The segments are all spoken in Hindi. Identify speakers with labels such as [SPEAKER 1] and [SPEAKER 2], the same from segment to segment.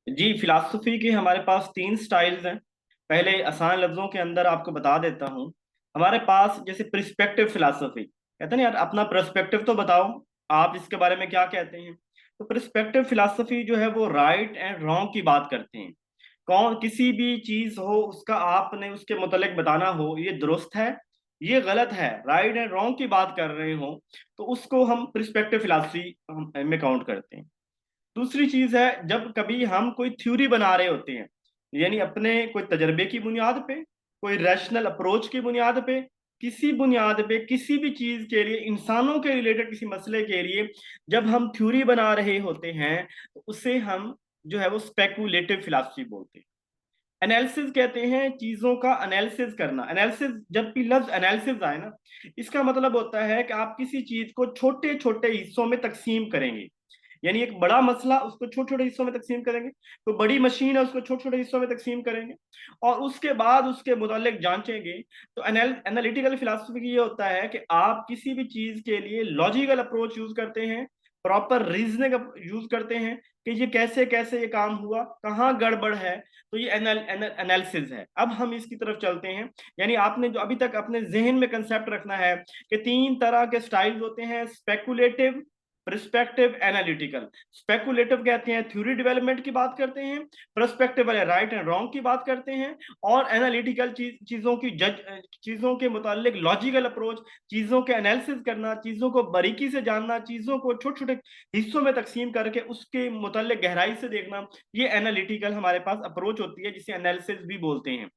[SPEAKER 1] जी, फिलासफी के हमारे पास तीन स्टाइल्स हैं। पहले आसान लफ्जों के अंदर आपको बता देता हूँ। हमारे पास जैसे प्रिस्पेक्टिव फिलासफी, कहते हैं ना यार अपना पर्सपेक्टिव तो बताओ, आप इसके बारे में क्या कहते हैं। तो प्रिस्पेक्टिव फिलासफी जो है वो राइट एंड रॉन्ग की बात करते हैं। कौन किसी भी चीज हो उसका आपने उसके मुतल्लिक बताना हो, ये दुरुस्त है, ये गलत है, राइट एंड रॉन्ग की बात कर रहे हो, तो उसको हम प्रिस्पेक्टिव फिलासफी में काउंट करते हैं। दूसरी चीज है जब कभी हम कोई थ्योरी बना रहे होते हैं, यानी अपने कोई तजर्बे की बुनियाद पे, कोई रैशनल अप्रोच की बुनियाद पे, किसी बुनियाद पे किसी भी चीज के लिए, इंसानों के रिलेटेड किसी मसले के लिए जब हम थ्योरी बना रहे होते हैं, तो उसे हम जो है वो स्पेकुलेटिव फिलॉसफी बोलते हैं। एनालिसिस कहते हैं चीजों का एनालिसिस करना। एनालिसिस, जब भी लफ्ज एनालिसिस आए ना, इसका मतलब होता है कि आप किसी चीज को छोटे छोटे हिस्सों में तकसीम करेंगे। यानी एक बड़ा मसला उसको छोटे छोटे हिस्सों में तकसीम करेंगे, कोई बड़ी मशीन है उसको छोटे छोटे हिस्सों में तकसीम करेंगे, और उसके बाद उसके मुतालिक जांचेंगे। तो एनालिटिकल फिलॉसफी ये होता है कि आप किसी भी चीज के लिए लॉजिकल अप्रोच यूज करते हैं, प्रॉपर रीजनिंग यूज करते हैं कि ये कैसे कैसे ये काम हुआ, कहाँ गड़बड़ है। तो ये एनालिसिस है। अब हम इसकी तरफ चलते हैं। यानी आपने जो अभी तक अपने जहन में कंसेप्ट रखना है कि तीन तरह के स्टाइल्स होते हैं: स्पेकुलेटिव, प्रिस्पेक्टिव, एनालिटिकल। स्पेकुलेटिव कहते हैं थ्योरी डेवलपमेंट की बात करते हैं, प्रोस्पेक्टिव वाले राइट एंड रॉन्ग की बात करते हैं, और एनालिटिकल चीजों की जज, चीजों के मुतालिक लॉजिकल अप्रोच, चीजों के एनालिसिस करना, चीजों को बारीकी से जानना, चीजों को छोटे छोटे हिस्सों में तकसीम करके उसके मुतालिक गहराई से देखना, ये एनालिटिकल हमारे पास अप्रोच होती है, जिसे एनालिसिस भी बोलते हैं।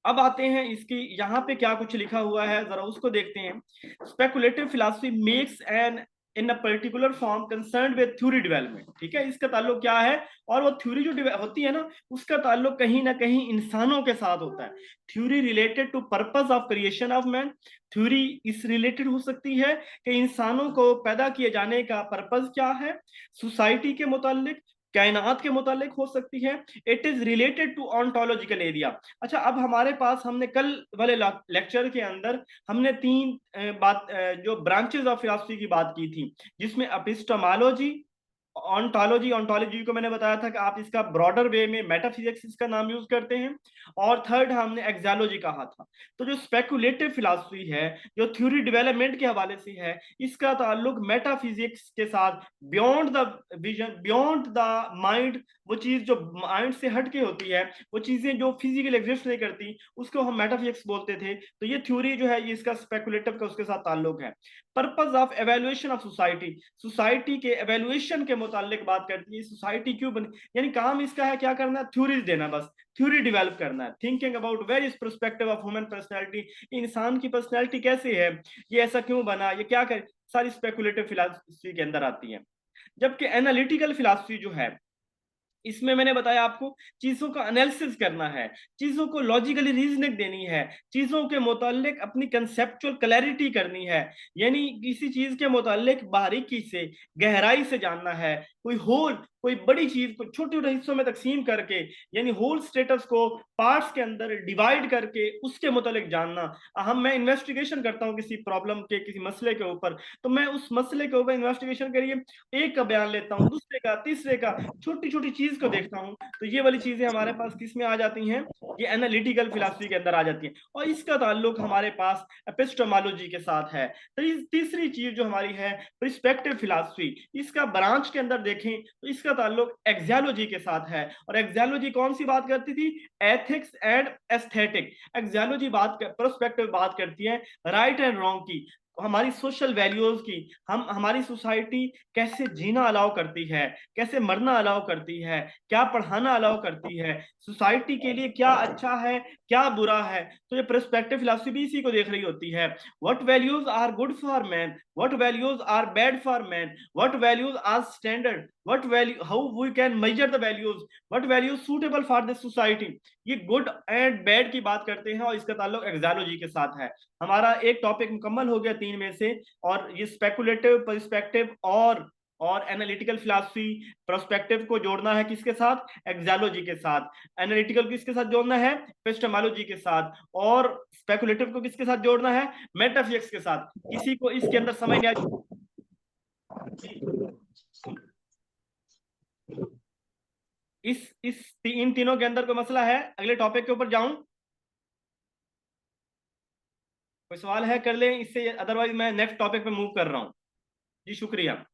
[SPEAKER 1] अब आते हैं इसकी, यहाँ पे क्या कुछ लिखा हुआ है जरा उसको देखते हैं। Speculative philosophy makes an in a particular form concern with theory development. ठीक है, इसका ताल्लुक क्या है, और वो थ्योरी जो होती है ना, उसका ताल्लुक कहीं ना कहीं इंसानों के साथ होता है। Theory related to purpose of creation of man. Theory is related हो सकती है कि इंसानों को पैदा किए जाने का पर्पस क्या है, सोसाइटी के मुतालिक, कायनात के मुतालिक हो सकती है। It is related to ontological area. अच्छा, अब हमारे पास हमने कल वाले लेक्चर के अंदर हमने तीन जो ब्रांचेस ऑफ फिलॉसफी की बात की थी, जिसमें एपिस्टेमोलॉजी, ऑन्टोलॉजी, ऑन्टोलॉजी को मैंने बताया था कि आप इसका ब्रॉडर वे में मेटाफिजिक्स इसका नाम यूज करते हैं, और थर्ड हमने एक्सोलॉजी कहा था। तो जो स्पेकुलेटिव फिलॉसफी है, जो थ्योरी डेवलपमेंट के हवाले से है, इसका ताल्लुक मेटाफिजिक्स के साथ, beyond the vision, beyond the mind, वो चीज जो माइंड से हट के होती है, वो चीजें जो फिजिकल एग्जिस्ट नहीं करती, उसको हम मेटाफिजिक्स बोलते थे। तो ये थ्योरी जो है ये इसका स्पेकुलेटिव का उसके साथ ताल्लुक है। Purpose of evaluation of society, society के एवेल्युएशन के मुतालिक बात करती है, सोसाइटी क्यों बनी, यानी काम इसका है क्या करना है, थ्योरीज देना, बस थ्योरी डेवलप करना है। Thinking about various perspective of human personality, इंसान की पर्सनैलिटी कैसे है, ये ऐसा क्यों बना, ये क्या करे, सारी स्पेकुलेटिव फिलॉसफी के अंदर आती है। जबकि एनालिटिकल फिलॉसफी जो है, इसमें मैंने बताया आपको चीजों का एनालिसिस करना है, चीजों को लॉजिकली रीजनिंग देनी है, चीजों के मुतालिक अपनी कंसेप्चुअल क्लैरिटी करनी है। यानी किसी चीज के मुतालिक बारीकी से, गहराई से जानना है। कोई बड़ी चीज को छोटे छोटे हिस्सों में तकसीम करके, यानी होल स्टेटस को पार्ट्स के अंदर डिवाइड करके उसके मुतालिक जानना। मैं इन्वेस्टिगेशन करता हूँ किसी प्रॉब्लम के, किसी मसले के ऊपर, तो मैं उस मसले के ऊपर इन्वेस्टिगेशन करिए, एक का बयान लेता हूँ, दूसरे का, तीसरे का, छोटी छोटी चीज को देखता हूँ। तो ये वाली चीजें हमारे पास किस में आ जाती हैं, ये एनालिटिकल फिलॉसफी के अंदर आ जाती हैं, और इसका ताल्लुक हमारे पास एपिस्टेमोलॉजी के साथ है। तीसरी चीज जो हमारी है पर्सपेक्टिव फिलॉसफी, इसका ब्रांच के अंदर देखें तो इसका ताल्लुक एक्सियोलॉजी के साथ है। और एक्सियोलॉजी कौन सी बात करती थी, ethics and aesthetic. Axiology perspective बात करती है राइट एंड रॉन्ग की, हमारी सोशल वैल्यूज की, हम हमारी सोसाइटी कैसे जीना अलाउ करती है, कैसे मरना अलाउ करती है, क्या पढ़ाना अलाउ करती है, सोसाइटी के लिए क्या अच्छा है, क्या बुरा है। तो ये पर्सपेक्टिव फिलॉसफी भी इसी को देख रही होती है। What values are good for man, what values are bad for man, what values are standard, what value, how we can measure the values, what values suitable for the society. ये गुड एंड बैड की बात करते हैं, और इसका ताल्लुक एक्सोलॉजी के साथ है। हमारा एक टॉपिक मुकम्मल हो गया तीन में से। और ये स्पेकुलेटिव, पर्सपेक्टिव और एनालिटिकल फिलॉसफी, प्रोस्पेक्टिव को जोड़ना है किसके साथ, एक्सोलॉजी के साथ। एनालिटिकल किसके साथ जोड़ना है, एपिस्टेमोलॉजी के साथ। और स्पेकुलेटिव को किसके साथ जोड़ना है, मेटाफिजिक्स के साथ। किसी को इसके अंदर समझ नहीं आई? इन तीनों के अंदर कोई मसला है? अगले टॉपिक के ऊपर जाऊं? कोई सवाल है कर लें इससे, अदरवाइज मैं नेक्स्ट टॉपिक पे मूव कर रहा हूं। जी शुक्रिया।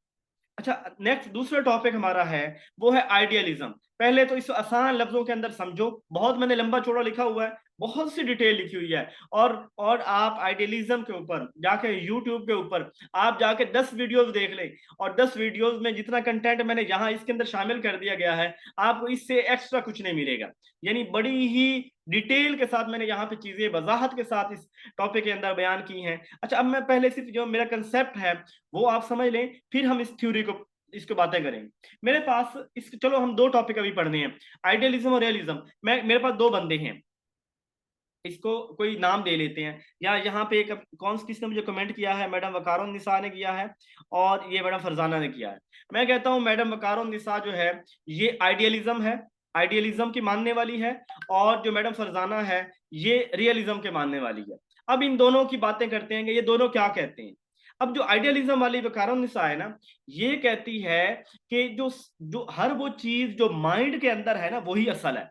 [SPEAKER 1] अच्छा, नेक्स्ट दूसरा टॉपिक हमारा है, वो है आइडियलिज्म। पहले तो इस आसान लफ्जों के अंदर समझो, बहुत मैंने लंबा चौड़ा लिखा हुआ है, बहुत सी डिटेल लिखी हुई है। और आप आइडियलिज्म के ऊपर जाके यूट्यूब के ऊपर आप जाके 10 वीडियोस देख लें, और 10 वीडियोस में जितना कंटेंट मैंने यहाँ इसके अंदर शामिल कर दिया गया है, आपको इससे एक्स्ट्रा कुछ नहीं मिलेगा। यानी बड़ी ही डिटेल के साथ मैंने यहाँ पे चीजें वजाहत के साथ इस टॉपिक के अंदर बयान की हैं। अच्छा, अब मैं पहले सिर्फ जो मेरा कंसेप्ट है वो आप समझ लें, फिर हम इस थ्योरी को, इसको बातें करेंगे। मेरे पास इस, चलो हम दो टॉपिक अभी पढ़ने हैं, आइडियलिज्म और रियलिज्म। मेरे पास दो बंदे हैं, इसको कोई नाम दे लेते हैं। या यहाँ पे एक कौन किसने मुझे कमेंट किया है, मैडम वकारुन निसा ने किया है, और ये मैडम फरजाना ने किया है। मैं कहता हूँ मैडम वकारुन निसा जो है ये आइडियलिज्म है, आइडियलिज्म की मानने वाली है, और जो मैडम फरजाना है ये रियलिज्म के मानने वाली है। अब इन दोनों की बातें करते हैं कि ये दोनों क्या कहते हैं। अब जो आइडियलिज्म वाली वकारुन निसा है ना, ये कहती है कि जो जो हर वो चीज जो माइंड के अंदर है ना वही असल है।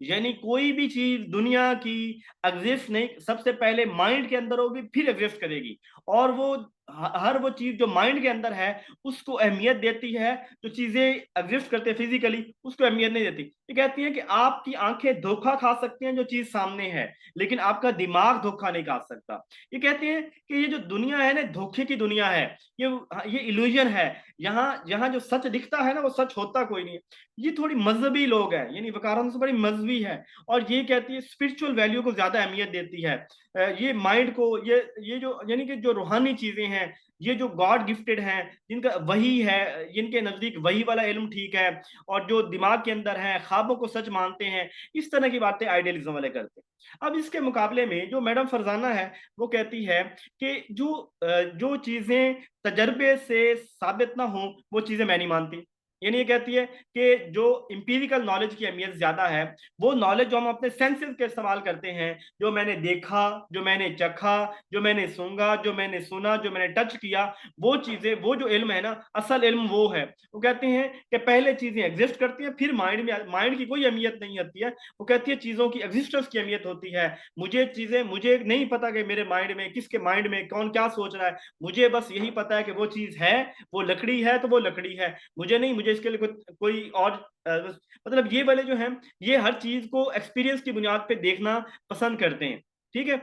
[SPEAKER 1] यानी कोई भी चीज दुनिया की एग्जिस्ट नहीं, सबसे पहले माइंड के अंदर होगी फिर एग्जिस्ट करेगी। और वो हर वो चीज जो माइंड के अंदर है उसको अहमियत देती है, जो चीजें एग्जिस्ट करते हैं फिजिकली उसको अहमियत नहीं देती। ये कहती हैं कि आपकी आंखें धोखा खा सकती हैं जो चीज सामने है, लेकिन आपका दिमाग धोखा नहीं खा सकता। ये कहते हैं कि ये जो दुनिया है ना धोखे की दुनिया है, ये इल्यूजन है। यहाँ यहाँ जो सच दिखता है ना वो सच होता कोई नहीं है। ये थोड़ी मजहबी लोग हैं, यानी वकारों से बड़ी मजहबी है, और ये कहती है स्पिरिचुअल वैल्यू को ज्यादा अहमियत देती है। ये माइंड को, ये जो यानी कि जो रूहानी चीजें हैं, ये जो गॉड गिफ्टेड हैं, जिनका वही है, जिनके नजदीक वही वाला इल्म ठीक है, और जो दिमाग के अंदर है ख्वाबों को सच मानते हैं, इस तरह की बातें आइडियलिज्म वाले करते हैं। अब इसके मुकाबले में जो मैडम फरजाना है वो कहती है कि जो चीजें तजर्बे से साबित ना हो वो चीजें मैं नहीं मानती। यानी ये कहती है कि जो इंपीरिकल नॉलेज की अहमियत ज्यादा है, वो नॉलेज जो हम अपने सेंसेस के इस्तेमाल करते हैं, जो मैंने देखा, जो मैंने चखा, जो मैंने सूंघा, जो मैंने सुना, जो मैंने टच किया, वो चीजें, वो जो इल्म है ना, असल इल्म वो है। वो कहते हैं कि पहले चीजें एग्जिस्ट करती हैं फिर माइंड की कोई अहमियत नहीं होती है। वो कहती है चीजों की एग्जिस्टेंस की अहमियत होती है। मुझे नहीं पता कि मेरे माइंड में, किसके माइंड में कौन क्या सोच रहा है, मुझे बस यही पता है कि वो चीज है, वो लकड़ी है तो वो लकड़ी है, मुझे इसके लिए कोई और मतलब ये वाले जो हैं ये हर चीज को एक्सपीरियंस की बुनियाद पे देखना पसंद करते हैं। ठीक है,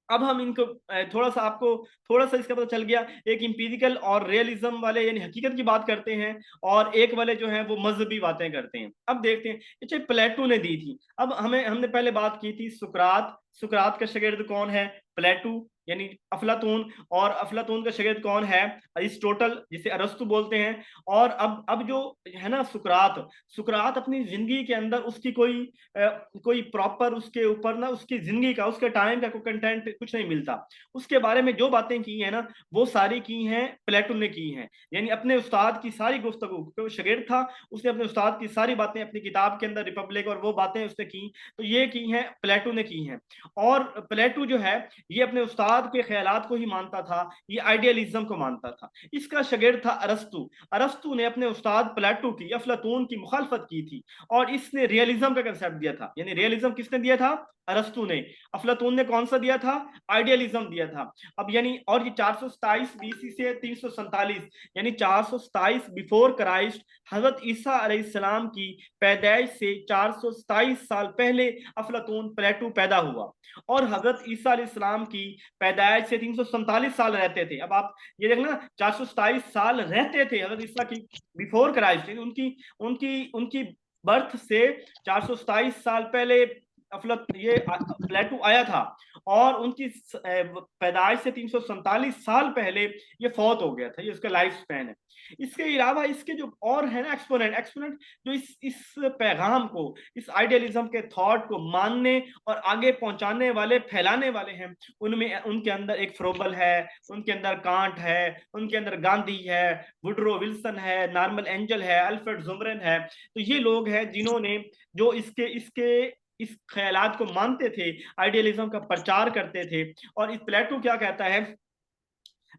[SPEAKER 1] अब हम इनको थोड़ा सा आपको, थोड़ा सा इसका पता चल गया। एक इंपीरिकल और रियलिज्म वाले यानी हकीकत की बात करते हैं, और एक वाले जो हैं वो मजहबी बातें करते हैं। अब देखते हैं, ये प्लेटो ने दी थी। अब हमने पहले बात की थी सुकरात, सुकरात का शागिर्द कौन है? प्लेटो यानी अफलातून। और अफलातून का शागिर्द कौन है? अरिस्टोटल, जिसे अरस्तु बोलते हैं। और अब जो है ना सुकरात, सुकरात अपनी जिंदगी के अंदर उसकी कोई प्रॉपर उसके ऊपर ना उसकी जिंदगी का, उसके टाइम का कोई कंटेंट कुछ नहीं मिलता। उसके बारे में जो बातें की हैं ना वो सारी की हैं प्लेटो ने की हैं। यानी अपने उस्ताद की सारी गुफ्तगू, क्योंकि शागिर्द था, उसने अपने उस्ताद की सारी बातें अपनी किताब के अंदर रिपब्लिक और वो बातें उसने की, तो ये की हैं प्लेटो ने की हैं। और प्लेटो जो है ये अपने उस्ताद के ख्यालात को ही मानता था, ये आइडियलिज्म को मानता था। इसका शागिर्द था अरस्तु। अरस्तु ने अपने उस्ताद प्लेटो की, अफलातून की मुखालफत की थी, और इसने रियलिज्म का कंसेप्ट दिया था। यानी रियलिज्म किसने दिया था? अरस्तु ने। अफलातून ने कौन सा दिया था? आइडियलिज्म दिया था। अब यानी, और ये 427 बीसी से 347, यानी 427 बिफोर क्राइस्ट, हजरत ईसा अलैहिस्सलाम की पैदाइश से 427 साल पहले अफलातून प्लेटो पैदा हुआ, और हजरत ईसा अलैहिस्सलाम की पैदाइश से 347 साल रहते थे। अब आप ये देखना, 427 साल रहते थे हजरत ईसा की बिफोर क्राइस्ट, उनकी उनकी उनकी बर्थ से 427 साल पहले ये प्लेटो आया था, और उनकी पैदाइश से 347 साल पहले ये फौत हो गया था। ये उसका लाइफ स्पैन है। इसके अलावा इसके जो और है ना एक्सपोनेंट, जो इस पैगाम को, इस आइडियलिज्म के थॉट को मानने और आगे पहुंचाने वाले, फैलाने वाले हैं, उनमें उनके अंदर एक फ्रोबल है, उनके अंदर कांट है, उनके अंदर गांधी है, वुडरो विल्सन है, नॉर्मल एंजल है, अल्फ्रेड जुमरन है। तो ये लोग हैं जिन्होंने, जो इसके इसके इस ख्यालात को मानते थे, आइडियलिज्म का प्रचार करते थे। और इस प्लेटो क्या कहता है?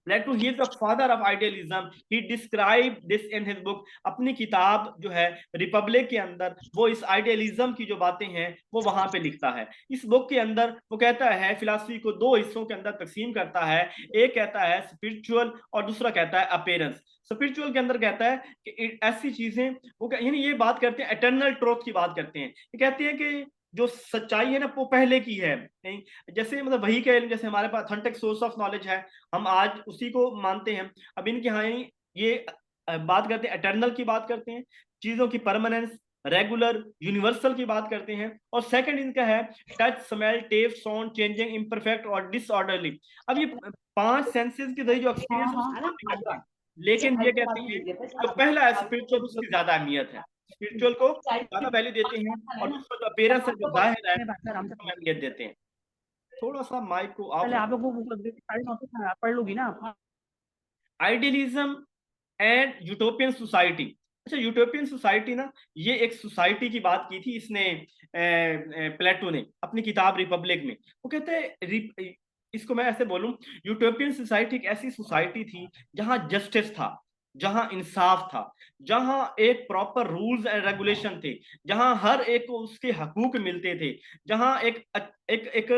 [SPEAKER 1] Plato he is the father of idealism, he describe this in his book. अपनी किताब जो है रिपब्लिक के अंदर वो इस आइडियलिज्म की जो बातें हैं वो वहां पे लिखता है। इस बुक के अंदर वो कहता है फिलॉसफी को दो हिस्सों के अंदर तकसीम करता है, एक कहता है स्पिरिचुअल और दूसरा कहता है अपीयरेंस। स्पिरिचुअल के अंदर कहता है कि ऐसी चीजें वो यानी ये बात करते हैं एटर्नल ट्रूथ की बात करते हैं, ये कहते हैं कि जो सच्चाई है ना वो पहले की है, नहीं जैसे मतलब वही का इल्म, जैसे हमारे पास ऑथेंटिक सोर्स ऑफ नॉलेज है, हम आज उसी को मानते हैं। अब इनके यहाँ ये बात करते हैं एटर्नल की बात करते हैं, चीजों की परमानेंस, रेगुलर, यूनिवर्सल की बात करते हैं। और सेकंड इनका है touch, smell, taste, sound, changing, imperfect और डिसऑर्डरली। अब ये पांच सेंसेस के जरिए जो एक्सपीरियंस है उसको बातें करते हैं, लेकिन ये कहते हैं जो पहला है स्पिरिचुअल उसकी ज्यादा अहमियत है, स्पिरिचुअल को ज्यादा वैल्यू देते हैं, और दूसरा जो अपीयरेंस है जो जाहिर है उसको अहमियत देते हैं। थोड़ा सा माइक को ऑफ
[SPEAKER 2] पहले आप
[SPEAKER 1] रखें।
[SPEAKER 2] लोग को 9:30 पढ़ लूंगी ना।
[SPEAKER 1] Idealism and utopian society. अच्छा, यूटोपियन सोसाइटी ना, ये एक सोसाइटी की बात की थी इसने प्लेटो ने अपनी किताब रिपब्लिक में। वो कहते हैं इसको मैं ऐसे बोलूं, यूटोपियन सोसाइटी एक ऐसी सोसाइटी थी जहां जस्टिस था, जहां इंसाफ था, जहां एक प्रॉपर रूल्स एंड रेगुलेशन थे, जहां हर एक को उसके हकूक मिलते थे, जहां एक एक एक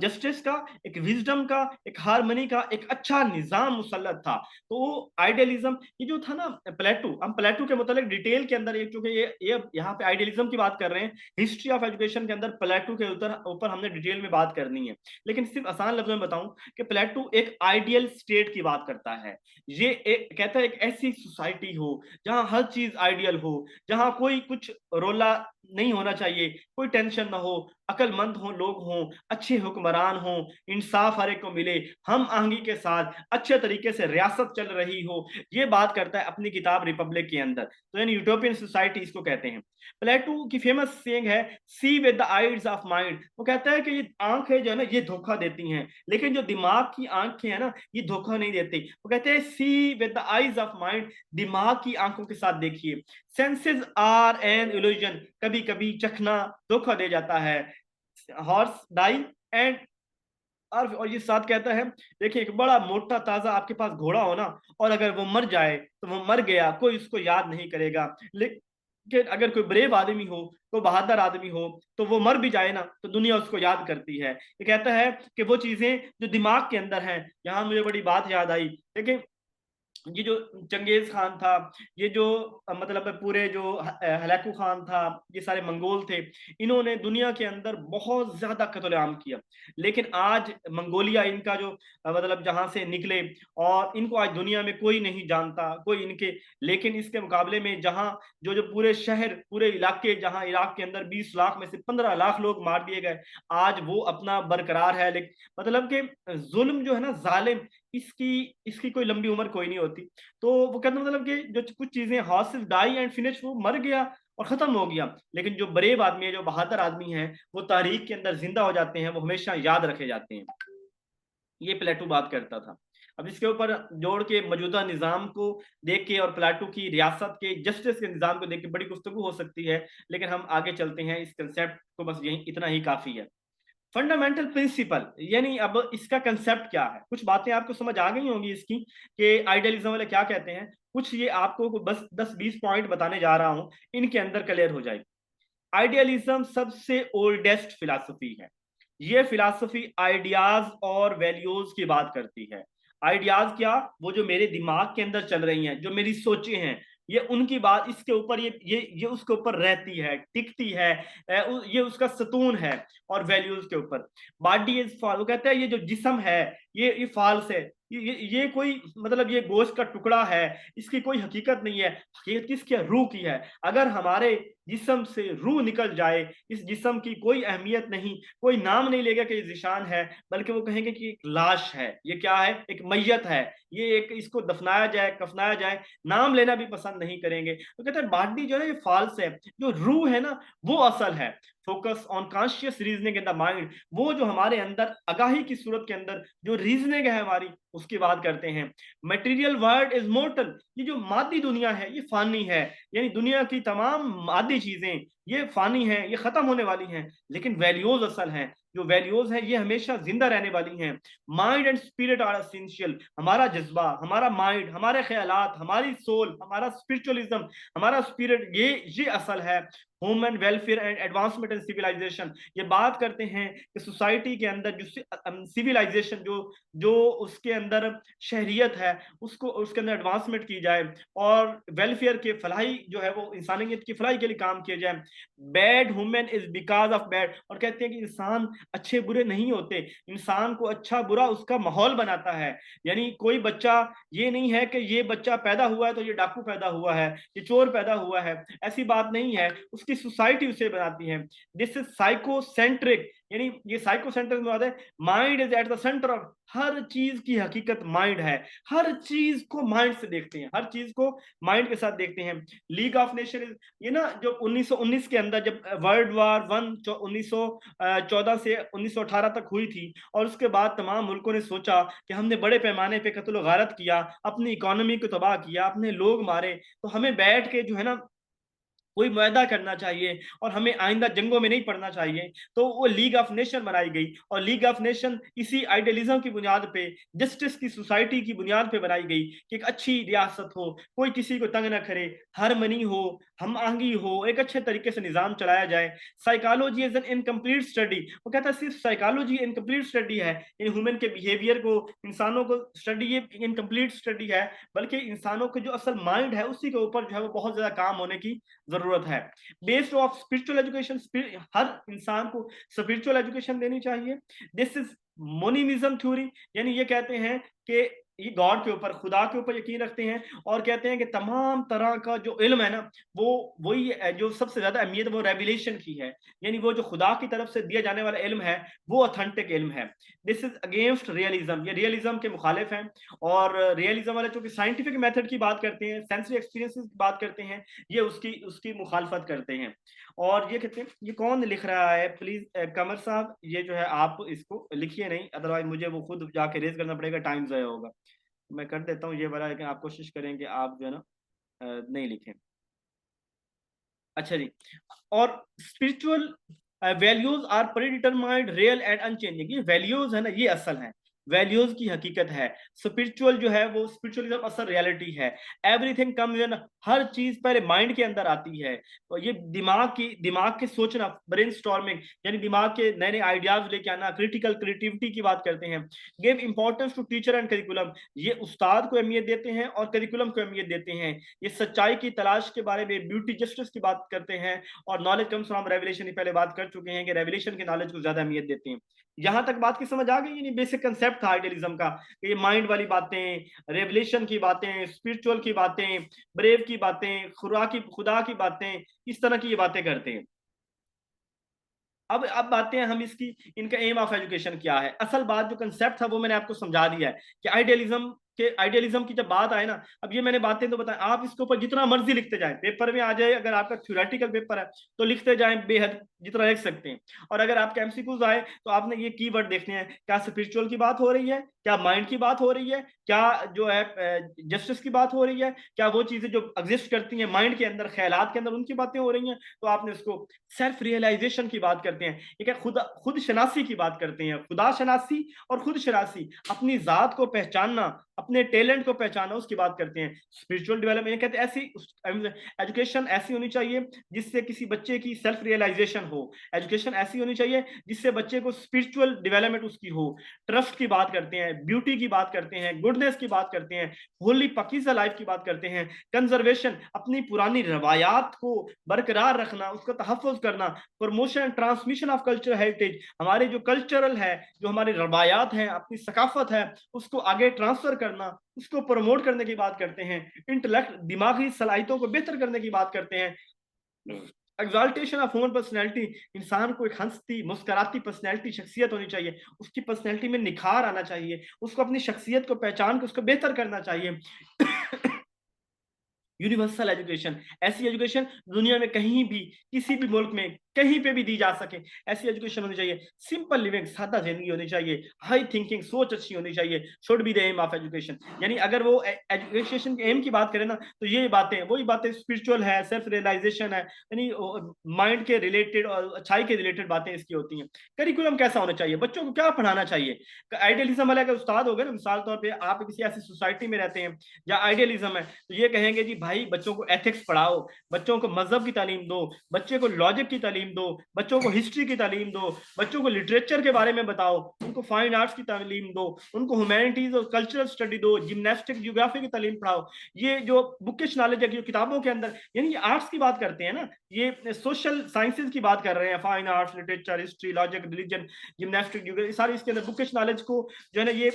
[SPEAKER 1] जस्टिस का, एक विजडम का, एक हारमनी का एक अच्छा निजाम मुसल्लत था। तो आइडियलिज्म ये जो था ना, प्लेटो, हम प्लेटो के मुतालिक डिटेल के अंदर चूंकि ये यहाँ पे आइडियलिज्म की बात कर रहे हैं, हिस्ट्री ऑफ एजुकेशन के अंदर प्लेटो के ऊपर हमने डिटेल में बात करनी है, लेकिन सिर्फ आसान लफ्जों में बताऊं कि प्लेटो एक आइडियल स्टेट की बात करता है। ये कहता है एक ऐसी सोसाइटी हो जहां हर चीज आइडियल हो, जहां कोई कुछ रोला नहीं होना चाहिए, कोई टेंशन ना हो, अकलमंद हो लोग हों, अच्छे हुक्मरान हों, इंसाफ हर एक को मिले, हम आहंगी के साथ अच्छे तरीके से रियासत चल रही हो। ये बात करता है अपनी किताब रिपब्लिक के अंदर। तो यानी यूटोपियन सोसाइटी इसको कहते हैं। प्लेटो की फेमस सेइंग है see with the eyes of mind. वो कहता है कि ये आंखें जो है ना ये धोखा देती हैं, लेकिन जो दिमाग की आंखें हैं ना ये धोखा नहीं देती। वो कहते हैं see with the eyes of mind, दिमाग की आंखों के साथ देखिए। सेंसेस आर एन इल्यूजन, कभी कभी चखना धोखा दे जाता है। हॉर्स डाई एंड, और ये साथ कहता है देखिए एक बड़ा मोटा ताजा आपके पास घोड़ा हो ना, और अगर वो मर जाए तो वो मर गया, कोई उसको याद नहीं करेगा। लेकिन अगर कोई ब्रेव आदमी हो, कोई बहादुर आदमी हो, तो वो मर भी जाए ना तो दुनिया उसको याद करती है। ये कहता है कि वो चीजें जो दिमाग के अंदर हैं, यहाँ मुझे बड़ी बात याद आई। लेकिन ये जो चंगेज खान था, ये जो मतलब पूरे जो हलाकू खान था, ये सारे मंगोल थे, इन्होंने दुनिया के अंदर बहुत ज्यादा कत्लेआम किया। लेकिन आज मंगोलिया इनका जो मतलब जहां से निकले, और इनको आज दुनिया में कोई नहीं जानता, कोई इनके, लेकिन इसके मुकाबले में जहां जो जो पूरे शहर, पूरे इलाके, जहां इराक के अंदर 20 लाख में से 15 लाख लोग मार दिए गए, आज वो अपना बरकरार है। लेकिन मतलब कि जुल्म जो है ना, जालिम, इसकी इसकी कोई लंबी उम्र कोई नहीं होती। तो वो कहते मतलब कि जो कुछ चीजें हासिल डाई एंड फिनिश, वो मर गया और खत्म हो गया, लेकिन जो ब्रेव आदमी है, जो बहादुर आदमी है, वो तारीख के अंदर जिंदा हो जाते हैं, वो हमेशा याद रखे जाते हैं। ये प्लेटो बात करता था। अब इसके ऊपर जोड़ के मौजूदा निज़ाम को देख के और प्लेटो की रियासत के जस्टिस के निज़ाम को देख के बड़ी गुफ्तगू हो सकती है, लेकिन हम आगे चलते हैं, इस कंसेप्ट को बस यही इतना ही काफी है। फंडामेंटल प्रिंसिपल, यानी अब इसका कंसेप्ट क्या है, कुछ बातें आपको समझ आ गई होंगी इसकी कि आइडियलिज्म वाले क्या कहते हैं। कुछ ये आपको बस 10-20 पॉइंट बताने जा रहा हूं, इनके अंदर क्लियर हो जाएगी। आइडियलिज्म सबसे ओल्डेस्ट फिलॉसफी है। ये फिलॉसफी आइडियाज और वैल्यूज की बात करती है। आइडियाज क्या, वो जो मेरे दिमाग के अंदर चल रही हैं, जो मेरी सोचें हैं, ये उनकी बात इसके ऊपर, ये उसके ऊपर रहती है, टिकती है, ये उसका सतून है। और वैल्यूज के ऊपर बॉडी इज फॉल, वो कहता है ये जो जिस्म है ये फॉल्स है, ये कोई मतलब ये गोश्त का टुकड़ा है, इसकी कोई हकीकत नहीं है। हकीकत किसकी है? रूह की है। अगर हमारे जिस्म से रूह निकल जाए, इस जिस्म की कोई अहमियत नहीं, कोई नाम नहीं लेगा कि ये जिशान है, बल्कि वो कहेंगे कि एक लाश है, ये क्या है, एक मैयत है, ये एक, इसको दफनाया जाए, कफनाया जाए, नाम लेना भी पसंद नहीं करेंगे। तो कहते हैं बॉडी जो है ये फॉल्स है, जो रूह है ना वो असल है। Focus on conscious reasoning in the mind, वो जो हमारे अंदर आगाही की सूरत के अंदर जो रीजनिंग है हमारी, उसकी बात करते हैं। मटेरियल वर्ल्ड इज मोर्टल, ये जो मादी दुनिया है ये फानी है, यानी दुनिया की तमाम मादी चीजें ये फानी है, ये खत्म होने वाली हैं, लेकिन वैल्यूज असल हैं। जो वैल्यूज हैं ये हमेशा जिंदा रहने वाली हैं। Mind and spirit are essential. हमारा जज्बा, हमारा माइंड, हमारे ख्यालात, हमारी सोल, हमारा स्पिरिचुअलिज्म, हमारा स्पिरिट, ये असल है। Human welfare and advancement and civilisation, ये बात करते हैं कि सोसाइटी के अंदर जो सिविलाइजेशन, जो उसके अंदर शहरियत है, उसको उसके अंदर एडवांसमेंट की जाए, और वेलफेयर के फलाई जो है वो इंसानियत की फलाई के लिए काम किया जाए। Bad human is because of bad, और कहते हैं कि इंसान अच्छे बुरे नहीं होते, इंसान को अच्छा बुरा उसका माहौल बनाता है। यानी कोई बच्चा ये नहीं है कि ये बच्चा पैदा हुआ है तो ये डाकू पैदा हुआ है, ये चोर पैदा हुआ है, ऐसी बात नहीं है, उसकी सोसाइटी उसे बनाती है। दिस इज साइकोसेंट्रिक, यानी ये साइकोसेंट्रिक में है mind is at the centre of, हर चीज की हकीकत माइंड है, हर चीज को माइंड से देखते हैं, हर चीज को माइंड के साथ देखते हैं। लीग ऑफ नेशन इज, ये ना जो 1919 के अंदर जब वर्ल्ड वार वन 1914 से 1918 तक हुई थी, और उसके बाद तमाम मुल्कों ने सोचा कि हमने बड़े पैमाने पे कत्ल गारत किया, अपनी इकोनॉमी को तबाह किया, अपने लोग मारे, तो हमें बैठ के जो है ना कोई मुआहदा करना चाहिए और हमें आइंदा जंगों में नहीं पड़ना चाहिए। तो वो लीग ऑफ नेशन बनाई गई, और लीग ऑफ नेशन इसी आइडियलिज्म की बुनियाद पे, जस्टिस की सोसाइटी की बुनियाद पे बनाई गई कि एक अच्छी रियासत हो, कोई किसी को तंग ना करे, हारमनी हो, हम आहंगी हो, एक अच्छे तरीके से निज़ाम चलाया जाए। Psychology is an incomplete study, वो कहता है सिर्फ साइकोलॉजी इनकम्प्लीट स्टडी है, यानी ह्यूमन के बिहेवियर को, इंसानों को स्टडी, ये इनकम्प्लीट स्टडी है, बल्कि इंसानों के जो असल माइंड है उसी के ऊपर जो है वो बहुत ज्यादा काम होने की जरूरत है। बेस्ड ऑफ स्पिरिचुअल एजुकेशन, हर इंसान को स्पिरिचुअल एजुकेशन देनी चाहिए। दिस इज मोनिमिज्म थ्योरी, यानी ये कहते हैं कि ये गॉड के ऊपर, खुदा के ऊपर यकीन रखते हैं, और कहते हैं कि तमाम तरह का जो इल्म है ना, वो वही है जो सबसे ज्यादा अहमियत वो रेवलेशन की है, यानी वो जो खुदा की तरफ से दिया जाने वाला इल्म है वो ऑथेंटिक इल्म है। दिस इज अगेंस्ट रियलिज्म, ये रियलिज्म के मुखालिफ हैं, और रियलिज्म वाले चूंकि साइंटिफिक मेथड की बात करते हैं, सेंसरी एक्सपीरियंसेस की बात करते हैं, ये उसकी उसकी मुखालफत करते हैं। और ये कहते हैं, ये कौन लिख रहा है प्लीज कमर साहब, ये जो है आप इसको लिखिए नहीं, अदरवाइज मुझे वो खुद जाके रेज करना पड़ेगा, टाइम ज़ाया होगा। मैं कर देता हूँ ये वाला, लेकिन आप कोशिश करें कि आप जो है ना नहीं लिखें। अच्छा जी, और spiritual values are predetermined real and unchanging, ये वैल्यूज है ना ये असल है, वैल्यूज की हकीकत है। स्पिरिचुअल जो है वो स्पिरिचुअलिज्म असल रियलिटी है। एवरीथिंग कम्स इन, हर चीज पहले माइंड के अंदर आती है, तो ये दिमाग के सोचना, ब्रेन स्टॉर्मिंग, यानी दिमाग के नए नए आइडियाज लेके आना, क्रिटिकल क्रिएटिविटी की बात करते हैं। Give importance to teacher and curriculum, ये उस्ताद को अहमियत देते हैं और करिकुलम को अहमियत देते हैं। ये सच्चाई की तलाश के बारे में, ब्यूटी जस्टिस की बात करते हैं, और नॉलेज कम्स फ्रॉम रेवलेशन, पहले बात कर चुके हैं कि रेवलेशन के नॉलेज को ज्यादा अहमियत देते हैं। यहां तक बात की समझ आ गई, यानी बेसिक कंसेप्ट था आइडियलिज्म का, कि ये माइंड वाली बातें, रेवलेशन की बातें, स्पिरिचुअल की बातें, ब्रेव की बातें, खुदा की बातें, इस तरह की ये बातें करते हैं। अब बातें हैं हम इसकी, इनका एम ऑफ एजुकेशन क्या है। असल बात जो कंसेप्ट था वो मैंने आपको समझा दिया है कि आइडियलिज्म की जब बात आए ना, अब ये मैंने बातें तो बताया, आप इसके ऊपर जितना मर्जी लिखते जाएं, पेपर में आ जाए, अगर आपका थ्योरेटिकल पेपर है तो लिखते जाएं बेहद, जितना लिख सकते हैं। और अगर आपके एमसीक्यूज आए तो आपने ये कीवर्ड देखने हैं, क्या स्पिरिचुअल की बात हो रही है, क्या माइंड की बात हो रही है, क्या जो है जस्टिस की बात हो रही है, क्या वो चीजें जो एग्जिस्ट करती हैं माइंड के अंदर, ख्यालात के अंदर, उनकी बातें हो रही हैं। तो आपने उसको सेल्फ रियलाइजेशन की बात करते हैं, एक खुद शनासी की बात करते हैं, खुदा शनासी और खुद शनासी, अपनी जात को पहचानना, अपने टैलेंट को पहचानना, उसकी बात करते हैं। स्पिरिचुअल डेवलपमेंट कहते हैं ऐसी एजुकेशन ऐसी होनी चाहिए जिससे किसी बच्चे की सेल्फ रियलाइजेशन हो, एजुकेशन ऐसी होनी चाहिए जिससे बच्चे को स्पिरिचुअल डेवलपमेंट उसकी हो। ट्रस्ट की बात करते हैं, ब्यूटी की बात करते हैं, गुडनेस की बात करते हैं, होली पकीज़ा लाइफ की बात करते हैं। कंजर्वेशन, अपनी पुरानी रवायात को बरकरार रखना, उसका तहफ़्फ़ुज़ करना। Promotion and transmission of cultural heritage, हमारे जो कल्चरल है, जो हमारी रवायात हैं, अपनी सकाफत है, उसको आगे ट्रांसफर करना, उसको प्रमोट करने की बात करते हैं। इंटेलेक्ट, दिमागी सलाहियतों को बेहतर करने की बात करते हैं। एग्जाल्टेशन ऑफ ह्यूमन पर्सनैलिटी, इंसान को एक हंसती मुस्कुराती पर्सनैलिटी, शख्सियत होनी चाहिए, उसकी पर्सनैलिटी में निखार आना चाहिए, उसको अपनी शख्सियत को पहचान के उसको बेहतर करना चाहिए। यूनिवर्सल एजुकेशन, ऐसी एजुकेशन दुनिया में कहीं भी किसी भी मुल्क में कहीं पे भी दी जा सके, ऐसी एजुकेशन होनी चाहिए। सिंपल लिविंग, सादा जिंदगी होनी चाहिए। हाई थिंकिंग, सोच अच्छी होनी चाहिए, should be the aim of education. यानी अगर वो एजुकेशन के एम की बात करें ना, तो ये बातें, वही बातें स्पिरिचुअल है, सेल्फ रियलाइजेशन है, यानी माइंड के रिलेटेड और अच्छाई के रिलेटेड बातें इसकी होती हैं। करिकुलम कैसा होना चाहिए, बच्चों को क्या पढ़ाना चाहिए। आइडियलिज्म वाला अगर उस्ताद हो गए ना, मिसाल तौर पर आप किसी ऐसी सोसाइटी में रहते हैं जहाँ आइडियलिज्म है, तो ये कहेंगे जी भाई बच्चों को एथिक्स पढ़ाओ, बच्चों को मजहब की तालीम दो, बच्चे को लॉजिक की तालीम दो, बच्चों को हिस्ट्री की तालीम दो, बच्चों को लिटरेचर के बारे में बताओ, उनको फाइन आर्ट्स की तालीम दो, उनको ह्यूमैनिटीज और कल्चरल स्टडी दो, जिम्नास्टिक, जियोग्राफी की तालीम पढ़ाओ। ये जो बुकिश नॉलेज है, जो किताबों के अंदर, यानी ये आर्ट्स की बात करते हैं ना, ये सोशल साइंसेज की बात कर रहे हैं, fine arts, literature, history, logic, religion, gymnastic, geography, सारी इसके अंदर बुकिश नॉलेज को जो है ना ये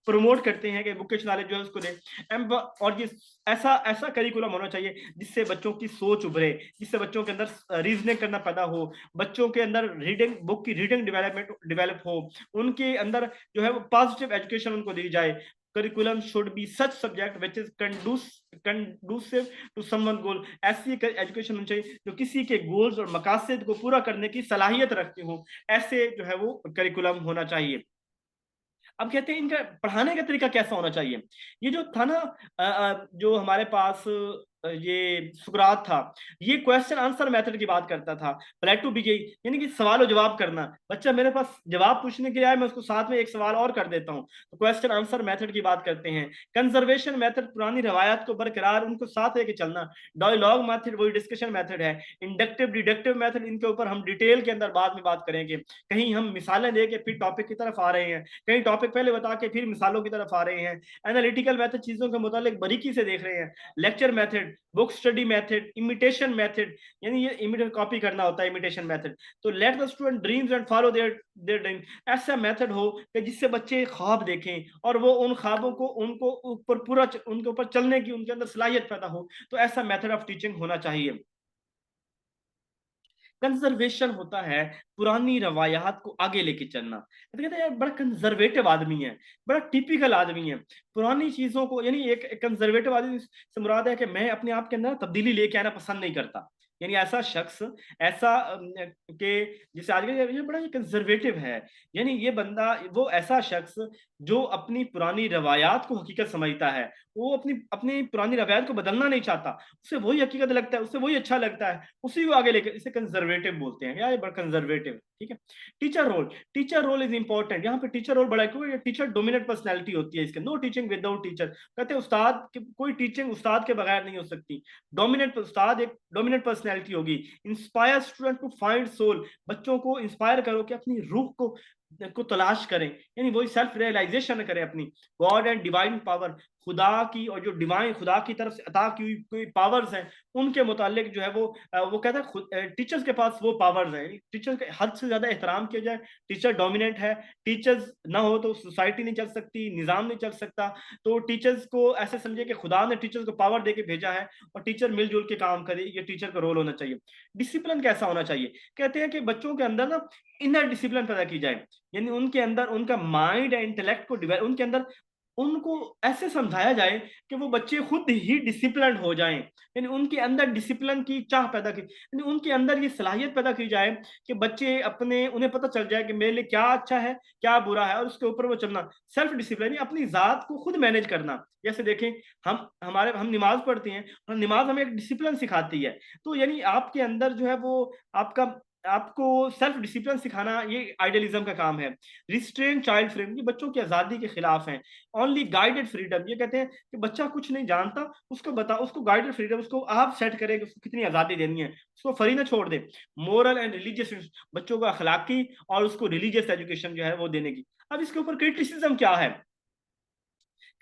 [SPEAKER 1] प्रमोट करते हैं कि बुकिश नॉलेज जो है उसको दे। और ये ऐसा ऐसा करिकुलम होना चाहिए जिससे बच्चों की सोच उभरे, जिससे बच्चों के अंदर रीजनिंग करना पैदा हो, बच्चों के अंदर रीडिंग, बुक की रीडिंग डेवलप हो, उनके अंदर जो है वो पॉजिटिव एजुकेशन उनको दी जाए। Curriculum should be such subject which is conducive to someone goal. ऐसी एजुकेशन होनी चाहिए जो किसी के गोल्स और मकासद को पूरा करने की सलाहियत रखती हो, ऐसे जो है वो करिकुलम होना चाहिए। अब कहते हैं इनका पढ़ाने का तरीका कैसा होना चाहिए। ये जो था ना जो हमारे पास ये सुकरात था, ये क्वेश्चन आंसर मेथड की बात करता था। प्लेटो भी यही, यानी कि सवाल और जवाब करना। बच्चा मेरे पास जवाब पूछने के लिए आए, मैं उसको साथ में एक सवाल और कर देता हूँ, तो क्वेश्चन आंसर मेथड की बात करते हैं। कंजर्वेशन मेथड, पुरानी रवायात को बरकरार उनको साथ लेके चलना। डायलॉग मेथड वही डिस्कशन मेथड है। इंडक्टिव डिडक्टिव मेथड, इनके ऊपर हम डिटेल के अंदर बाद में बात करेंगे। कहीं हम मिसालें दे के फिर टॉपिक की तरफ आ रहे हैं, कहीं टॉपिक पहले बता के फिर मिसालों की तरफ आ रहे हैं। एनालिटिकल मेथड, चीजों के मुतालिक बारीकी से देख रहे हैं। Lecture method, book study method, imitation method, यानी ये इमिटेट कॉपी करना होता है इमिटेशन मेथड। तो let the student dreams and follow their their dream. ऐसा मेथड हो कि जिससे बच्चे ख्वाब देखें और वो उन ख्वाबों को, उनको ऊपर पूरा उनके ऊपर चलने की उनके अंदर सलाहियत पैदा हो। तो ऐसा मेथड ऑफ टीचिंग होना चाहिए। कंजर्वेशन होता है पुरानी रवायात को आगे लेके चलना। तो कहते हैं यार बड़ा कंजर्वेटिव आदमी है, बड़ा टिपिकल आदमी है, पुरानी चीजों को, यानी एक कंजर्वेटिव आदमी से मुराद है कि मैं अपने आप के अंदर तब्दीली लेके आना पसंद नहीं करता। यानी ऐसा शख्स, ऐसा के जिसे आज ये बड़ा कंजर्वेटिव है, यानी ये बंदा, वो ऐसा शख्स जो अपनी पुरानी रवायात को हकीकत समझता है, वो अपनी अपनी पुरानी रवायात को बदलना नहीं चाहता, उसे वही हकीकत लगता है, उसे वही अच्छा लगता है, उसी को आगे लेकर, इसे कंजर्वेटिव बोलते हैं, यार ये बड़ा कंजर्वेटिव। ठीक है। Teacher role, teacher role is important. यहाँ पे टीचर रोल बड़ा है, क्योंकि टीचर डोमिनेंट पर्सनैलिटी होती है इसके। नो टीचिंग विदाउट टीचर, कहते हैं उस्ताद कोई टीचिंग उस्ताद के बगैर नहीं हो सकती। डोमिनेंट उस्ताद एक डोमिनेंट पर्सनैलिटी होगी। Inspire student to find soul, बच्चों को इंस्पायर करो कि अपनी रूह को तलाश करें, यानी वही सेल्फ रियलाइजेशन करें अपनी। गॉड एंड डिवाइन पावर, खुदा की और जो डिवाइन, खुदा की तरफ से अता की हुई कोई पावर्स हैं, उनके मुतालिक जो है वो कहता है टीचर्स के पास वो पावर्स हैं। टीचर के हद से ज्यादा एहतराम किया जाए। टीचर डोमिनेंट है, टीचर्स ना हो तो सोसाइटी नहीं चल सकती, निज़ाम नहीं चल सकता। तो टीचर्स को ऐसे समझे कि खुदा ने टीचर्स को पावर दे के भेजा है और टीचर मिलजुल के काम करे, ये टीचर का रोल होना चाहिए। डिसिप्लिन कैसा होना चाहिए, कहते हैं कि बच्चों के अंदर ना इनर डिसिप्लिन पैदा की जाए, यानी उनके अंदर उनका माइंड एंड इंटेलेक्ट को डिवेलप, उनके अंदर उनको ऐसे समझाया जाए कि वो बच्चे खुद ही डिसिप्लिन हो जाएं, यानी उनके अंदर डिसिप्लिन की चाह पैदा की, यानी उनके अंदर ये सलाहियत पैदा की जाए कि बच्चे अपने, उन्हें पता चल जाए कि मेरे लिए क्या अच्छा है क्या बुरा है, और उसके ऊपर वो चलना। सेल्फ डिसिप्लिन, अपनी जात को खुद मैनेज करना। जैसे देखें, हम नमाज पढ़ते हैं और नमाज हमें एक डिसिप्लिन सिखाती है। तो यानी आपके अंदर जो है वो आपका, आपको सेल्फ डिसिप्लिन सिखाना, ये आइडियलिज्म का काम है। रिस्ट्रेन चाइल्ड फ्रेम, ये बच्चों की आजादी के खिलाफ है। ओनली गाइडेड फ्रीडम, ये कहते हैं कि बच्चा कुछ नहीं जानता, उसको बता, उसको गाइडेड फ्रीडम, उसको आप सेट करें कि उसको कितनी आजादी देनी है, उसको फ्री ना छोड़ दे। मोरल एंड रिलीजियस, बच्चों को अखलाकी और उसको रिलीजियस एजुकेशन जो है वो देने की। अब इसके ऊपर क्रिटिसिज्म क्या है,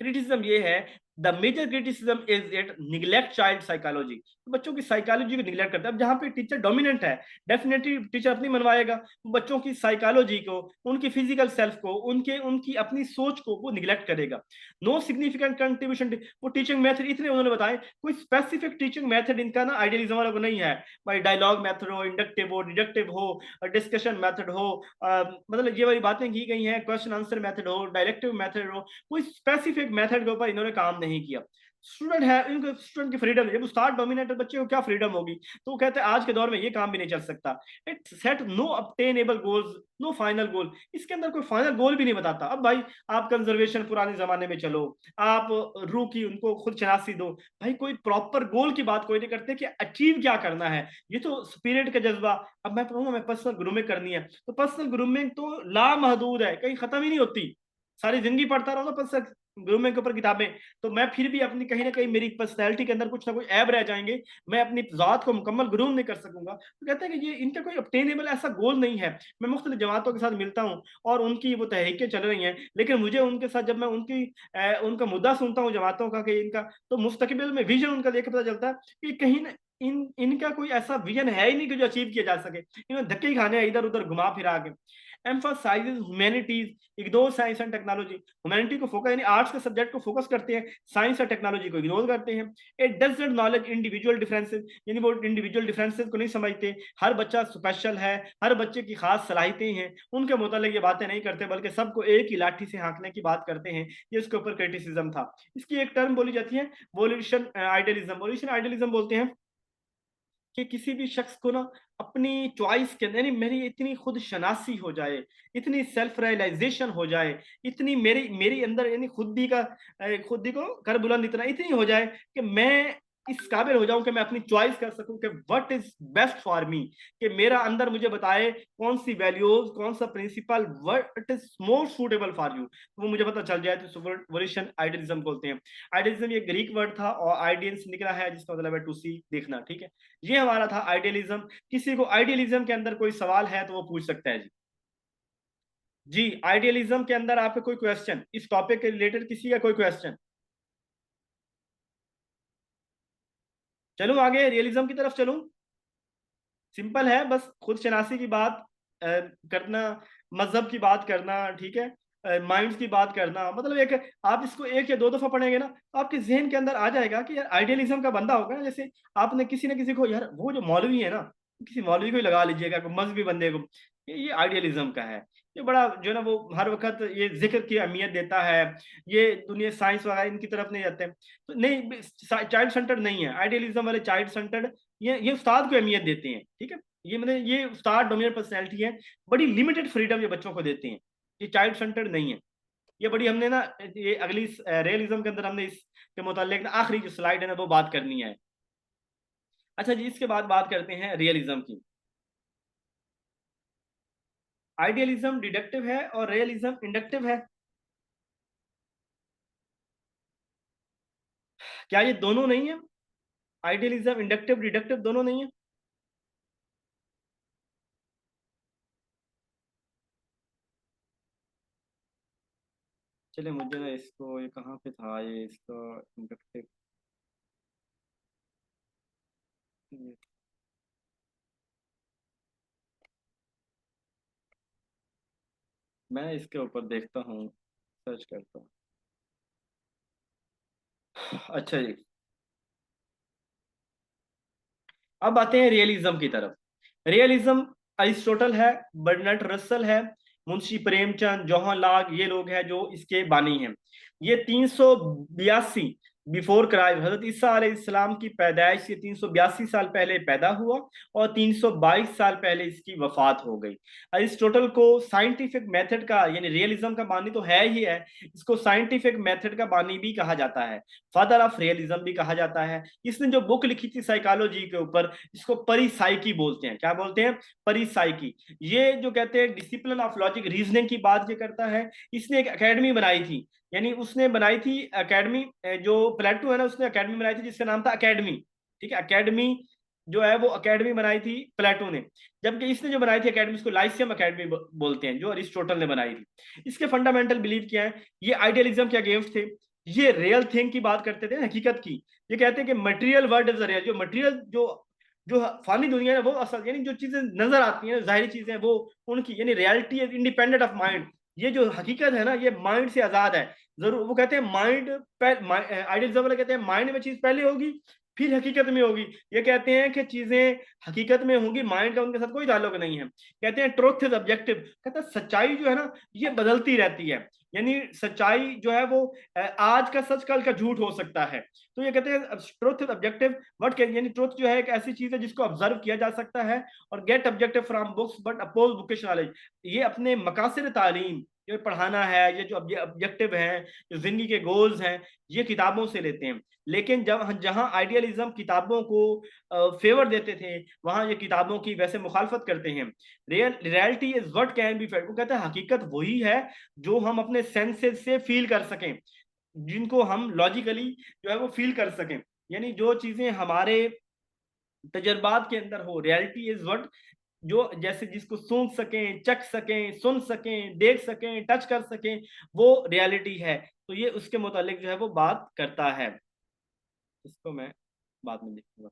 [SPEAKER 1] क्रिटिसिज्म ये है, the major criticism is it neglect child psychology, तो बच्चों की साइकोलॉजी को निगलेक्ट करता है। अब जहाँ पे टीचर डोमिनेंट है, डेफिनेटली टीचर अपनी मनवाएगा, बच्चों की साइकोलॉजी को, उनकी फिजिकल सेल्फ को, उनके उनकी अपनी सोच को वो निगलेक्ट करेगा। नो सिग्निफिकेंट कंट्रीब्यूशन, वो टीचिंग मेथड इतने उन्होंने बताए, कोई स्पेसिफिक टीचिंग मेथड इनका ना आइडियलिज्म वाला को नहीं है। भाई डायलॉग मेथड हो, इंडक्टिव हो, डिडक्टिव हो, डिस्कशन मेथड हो, मतलब ये वाली बातें की गई हैं, क्वेश्चन आंसर मेथड हो, डायरेक्टिव मेथड हो, कोई स्पेसिफिक मेथड के ऊपर इन्होंने काम नहीं किया। स्टूडेंट है, इनको स्टूडेंट की फ्रीडम है। जब उस्ताद डोमिनेटर, बच्चे को क्या फ्रीडम होगी? तो वो कहते हैं आज के दौर में ये काम भी नहीं चल सकता। It set no obtainable goals, no final goal. इसके अंदर कोई फाइनल गोल भी नहीं बताता। अब भाई आप कंजर्वेशन पुराने जमाने में चलो, आप रू की उनको खुद शनासी दो, भाई कोई प्रॉपर गोल की बात कोई नहीं करते कि अचीव क्या करना है। ये तो स्पिरिट का जज्बा। अब मैं कहूँगा मैं पर्सनल ग्रूमिंग करनी है, तो पर्सनल ग्रूमिंग तो लामहदूद है, कहीं खत्म ही नहीं होती। सारी जिंदगी पढ़ता रहूंगा पर्सनल ग्रूमिंग के ऊपर किताबें, तो मैं फिर भी अपनी कहीं ना कहीं मेरी पर्सनैलिटी के अंदर कुछ ना कुछ ऐब रह जाएंगे, मैं अपनी जात को मुकम्मल ग्रूम नहीं कर सकूंगा। तो कहते हैं कि ये इनका कोई ऑब्टेनेबल ऐसा गोल नहीं है। मैं मुख्तलिफ जमातों के साथ मिलता हूँ और उनकी वो तहरीकें चल रही हैं, लेकिन मुझे उनके साथ जब मैं उनका मुद्दा सुनता हूँ जमातों का कि इनका, तो मुस्तकबिल में विजन उनका देख के पता चलता है कि कहीं ना इनका कोई ऐसा विजन है ही नहीं कि जो अचीव किया जा सके। इन्होंने धक्के ही खाने इधर उधर घुमा फिरा के। emphasizes humanities, ignore science and technology. Humanity को फोकस यानी आर्ट्स के सब्जेक्ट को फोकस करते हैं, साइंस और टेक्नोलॉजी को इग्नोर करते हैं। It doesn't knowledge individual differences, यानी वो इंडिविजुअल डिफरेंसेस को नहीं समझते। हर बच्चा स्पेशल है, हर बच्चे की खास सलाहियतें हैं, उनके मुतालिक ये बातें नहीं करते, बल्कि सबको एक ही लाठी से हाँकने की बात करते हैं। ये इसके ऊपर क्रिटिसिज्म था। इसकी एक टर्म बोली जाती है वोल्यूशन आइडियलिज्म। वोल्यूशन आइडियलिज्म बोलते हैं कि किसी भी शख्स को ना अपनी चॉइस के अंदर, यानी मेरी इतनी खुद शनासी हो जाए, इतनी सेल्फ रियलाइजेशन हो जाए, इतनी मेरी मेरी अंदर यानी खुद ही को कर बुलंद इतना इतनी हो जाए कि मैं इस काबिल हो जाऊं कि मैं अपनी चॉइस कर सकूं कि what is best for me, कि मेरा अंदर मुझे बताए कौन सी वैल्यूज, कौन सा principle, what is more suitable for you, वो मुझे पता चल जाए। तो वोल्यूशन आइडियलिज्म बोलते हैं। आइडियलिज्म ये ग्रीक वर्ड था और आइडियंस निकला है, जिसका मतलब है टू सी, देखना। ठीक है, ये हमारा था आइडियलिज्म। किसी को आइडियलिज्म के अंदर कोई सवाल है तो वो पूछ सकता है जी। जी, आइडियलिज्म के अंदर आपका कोई क्वेश्चन, इस टॉपिक के रिलेटेड किसी का कोई क्वेश्चन? चलूं आगे, रियलिज्म की तरफ चलूं। सिंपल है, बस खुद शनासी की बात करना, मजहब की बात करना, ठीक है, माइंड्स की बात करना। मतलब एक, आप इसको एक या दो दफा पढ़ेंगे ना तो आपके जहन के अंदर आ जाएगा कि यार आइडियलिज्म का बंदा होगा ना, जैसे आपने किसी ना किसी को, यार वो जो मौलवी है ना, किसी मौलवी को ही लगा लीजिएगा, मजहबी बंदे को, ये आइडियलिज्म का है। ये बड़ा जो है ना, वो हर वक्त ये जिक्र की अहमियत देता है, ये दुनिया साइंस वगैरह इनकी तरफ नहीं जाते। तो नहीं, चाइल्ड सेंटर्ड नहीं है आइडियलिज्म वाले, चाइल्ड सेंटर्ड, ये उस्ताद को अहमियत देते हैं। ठीक है, ये मतलब ये उस्ताद डोमिनेंट पर्सनैलिटी है, बड़ी लिमिटेड फ्रीडम ये बच्चों को देते हैं, ये चाइल्ड सेंटर्ड नहीं है। ये बड़ी हमने ना, ये अगली रियलिज्म के अंदर हमने इसके मुतालिक ना आखिरी जो स्लाइड है ना वो बात करनी है। अच्छा जी, इसके बाद बात करते हैं रियलिज्म की। आइडियलिज्म डिडक्टिव है और रियलिज्म इंडक्टिव है। क्या ये दोनों नहीं है? आइडियलिज्म इंडक्टिव डिडक्टिव दोनों नहीं है? चलिए, मुझे ना इसको, ये कहाँ पे था ये इसका इंडक्टिव, मैं इसके ऊपर देखता हूँ, सर्च करता हूँ। अच्छा जी, अब आते हैं रियलिज्म की तरफ। रियलिज्म अरिस्टोटल है, बर्नार्ड रसल है, मुंशी प्रेमचंद, जवाहर लाल, ये लोग हैं जो इसके बानी हैं। ये 382 बिफोर क्राइस्ट, हजरत ईसा अलैहिस्सलाम की पैदाइश से 382 साल पहले पैदा हुआ और 322 साल पहले इसकी वफात हो गई। अरिस्टोटल को साइंटिफिक मेथड का, यानी रियलिज्म का बानी तो है ही है, इसको साइंटिफिक मेथड का बानी भी कहा जाता है, फादर ऑफ रियलिज्म भी कहा जाता है। इसने जो बुक लिखी थी साइकोलॉजी के ऊपर, इसको परिसाइकी बोलते हैं। क्या बोलते हैं? परिसाइकी। ये जो कहते हैं डिसिप्लिन ऑफ लॉजिक रीजनिंग की बात ये करता है। इसने एक एकेडमी बनाई थी, यानी उसने बनाई थी एकेडमी, जो प्लेटो है ना, उसने एकेडमी बनाई थी जिसका नाम था एकेडमी। ठीक है, एकेडमी जो है वो एकेडमी बनाई थी प्लेटो ने, जबकि इसने जो बनाई थी एकेडमी, इसको लाइसियम एकेडमी बोलते हैं, जो अरिस्टोटल ने बनाई थी। इसके फंडामेंटल बिलीव क्या है? ये आइडियलिज्म के अगेंस्ट थे, ये रियल थिंग की बात करते थे, हकीकत की। ये कहते हैं कि मटेरियल वर्ल्ड इज रियल, जो मटेरियल जो जो फानी दुनिया है वो असल, यानी जो चीजें नजर आती हैं जाहिरी चीजें वो उनकी, यानी reality is independent of mind. ये जो हकीकत है ना, ये माइंड से आजाद है। जरूर वो कहते हैं माइंड, आइडियलिज्म वाले कहते हैं माइंड में चीज पहले होगी, फिर हकीकत में होगी। ये कहते हैं कि चीजें हकीकत में होंगी, माइंड का उनके साथ कोई ताल्लुक नहीं है। कहते हैं ट्रुथ इज ऑब्जेक्टिव, कहते हैं सच्चाई जो है ना ये बदलती रहती है, यानी सच्चाई जो है वो आज का सच कल का झूठ हो सकता है। तो ये कहते हैं ट्रुथ इज ऑब्जेक्टिव बट, यानी ट्रुथ जो है एक ऐसी चीज है जिसको ऑब्जर्व किया जा सकता है। और get objective from books but oppose bookish knowledge, ये अपने मकासद तालीम, जो पढ़ाना है, ये जो ऑब्जेक्टिव है, जो जिंदगी के गोल्स हैं, ये किताबों से लेते हैं। लेकिन जब जहां आइडियलिज्म किताबों को फेवर देते थे, वहां ये किताबों की वैसे मुखालफत करते हैं। Reality is what can be felt, वो कहते हैं हकीकत वही है जो हम अपने सेंसेस से फील कर सकें, जिनको हम लॉजिकली जो है वो फील कर सकें, यानी जो चीजें हमारे तजर्बात के अंदर हो। रियलिटी इज व्हाट, जो जैसे जिसको सूंघ सकें, चख सकें, सुन सकें, देख सकें, टच कर सकें, वो रियलिटी है। तो ये उसके मुतालिक जो है वो बात करता है। इसको मैं बाद में लिखूंगा।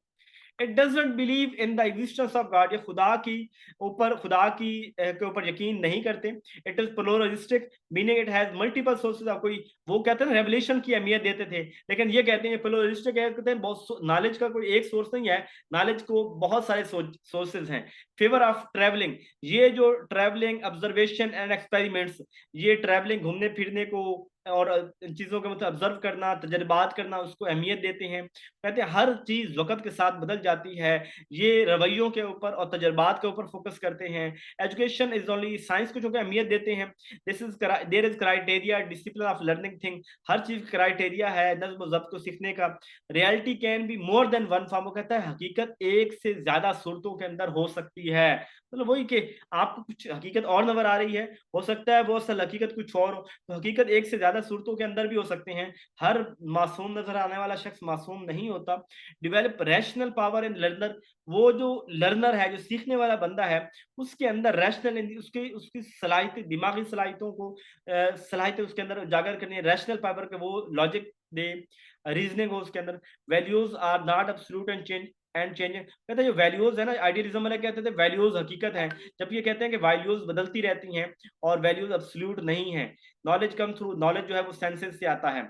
[SPEAKER 1] It does not believe in the existence of God, ये खुदा की के ऊपर यकीन नहीं करते। It is pluralistic meaning it has multiple sources of, कोई वो कहते हैं रेवलेशन की अहमियत देते थे, लेकिन ये कहते हैं प्लुरलिस्टिक है, कहते हैं बहुत नॉलेज का कोई एक सोर्स नहीं है, नॉलेज को बहुत सारे सोर्सेज हैं। फेवर ऑफ ट्रैवलिंग, ये जो ट्रैवलिंग, ऑब्जर्वेशन एंड एक्सपेरिमेंट्स, ये ट्रैवलिंग घूमने फिरने को और इन चीजों के मतलब ऑब्जर्व करना, तजर्बात करना, उसको अहमियत देते हैं। कहते हैं हर चीज वक्त के साथ बदल जाती है, ये रवैयों के ऊपर और तजर्बात के ऊपर फोकस करते हैं। एजुकेशन इज ओनली, साइंस को चूंकि अहमियत देते हैं। This is there is criteria discipline of learning thing, हर चीज क्राइटेरिया है नज्म जब्त को सीखने का। Reality can be more than one form, वो कहता है हकीकत एक से ज्यादा सूरतों के अंदर हो सकती है। मतलब वही कि आपको कुछ हकीकत और नजर आ रही है, हो सकता है वो असल हकीकत कुछ और हो, तो हकीकत एक से ज्यादा सूरतों के अंदर भी हो सकते हैं। हर मासूम नजर आने वाला शख्स मासूम नहीं होता। Develop rational power in learner, वो जो लर्नर है, जो सीखने वाला बंदा है, उसके अंदर रैशनल, उसकी उसकी सलाहियत, दिमागी सलाहियतों को सलाहियत उसके अंदर उजागर करनी है, रैशनल पावर के वो लॉजिक दे, रीजनिंग हो उसके अंदर। Values are not absolute and change, कहते हैं जो वैल्यूज है ना, आइडियलिज्म वाले कहते थे वैल्यूज हकीकत है, जब ये कहते हैं कि वैल्यूज बदलती रहती हैं और वैल्यूज एब्सोल्यूट नहीं है। नॉलेज कम थ्रू, नॉलेज जो है वो सेंसेस से आता है।